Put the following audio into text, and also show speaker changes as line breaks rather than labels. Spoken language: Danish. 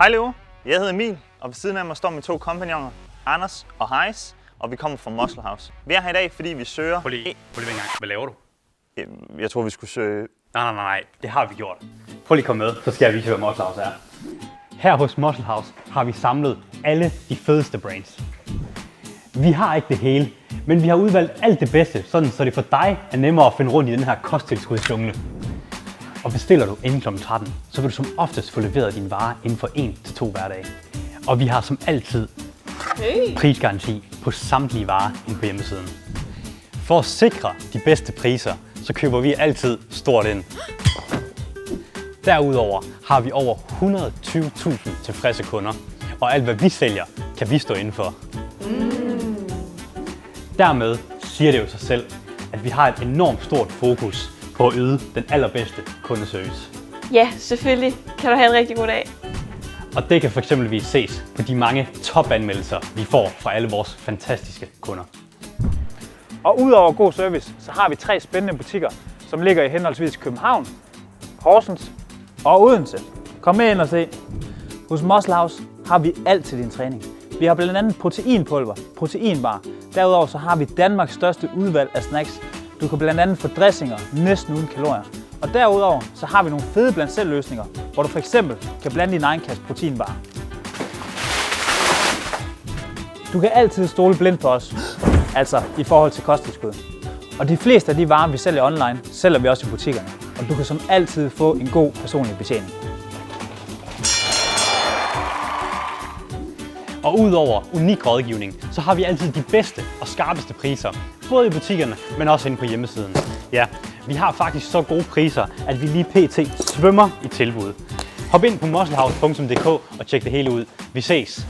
Hej Leo, jeg hedder Emil, og ved siden af mig står mine to kompagnoner, Anders og Heis, og vi kommer fra Muscle House. Vi er her i dag, fordi vi søger...
Prøv lige en gang. Hvad laver du?
Jeg tror, vi skulle søge...
Nej. Det har vi gjort. Prøv lige at komme med, så skal jeg vise, hvad Muscle House er. Her hos Muscle House har vi samlet alle de fedeste brands. Vi har ikke det hele, men vi har udvalgt alt det bedste, sådan så det for dig er nemmere at finde rundt i den her kosttilskudsjungle. Og bestiller du inden kl. 13, så vil du som oftest få leveret dine varer inden for 1 til 2 hverdage. Og vi har som altid prisgaranti på samtlige varer inde på hjemmesiden. For at sikre de bedste priser, så køber vi altid stort ind. Derudover har vi over 120.000 tilfredse kunder, og alt hvad vi sælger, kan vi stå inden for. Dermed siger det jo sig selv, at vi har et enormt stort fokus på at yde den allerbedste kundeservice.
Ja, selvfølgelig. Kan du have en rigtig god dag.
Og det kan f.eks. ses på de mange topanmeldelser, vi får fra alle vores fantastiske kunder.
Og udover god service, så har vi 3 spændende butikker, som ligger i henholdsvis København, Horsens og Odense. Kom med ind og se. Hos Muscle House har vi alt til din træning. Vi har blandt andet proteinpulver, proteinbar. Derudover så har vi Danmarks største udvalg af snacks. Du kan blandt andet få dressinger næsten uden kalorier. Og derudover så har vi nogle fede blandt selv løsninger, hvor du for eksempel kan blande din egen kasse proteinbar. Du kan altid stole blindt på os, altså i forhold til kosttilskud. Og de fleste af de varer, vi sælger online, sælger vi også i butikkerne. Og du kan som altid få en god personlig betjening.
Og udover unik rådgivning, så har vi altid de bedste og skarpeste priser, både i butikkerne, men også inde på hjemmesiden. Ja, vi har faktisk så gode priser, at vi lige pt. Svømmer i tilbud. Hop ind på musclehouse.dk og tjek det hele ud. Vi ses!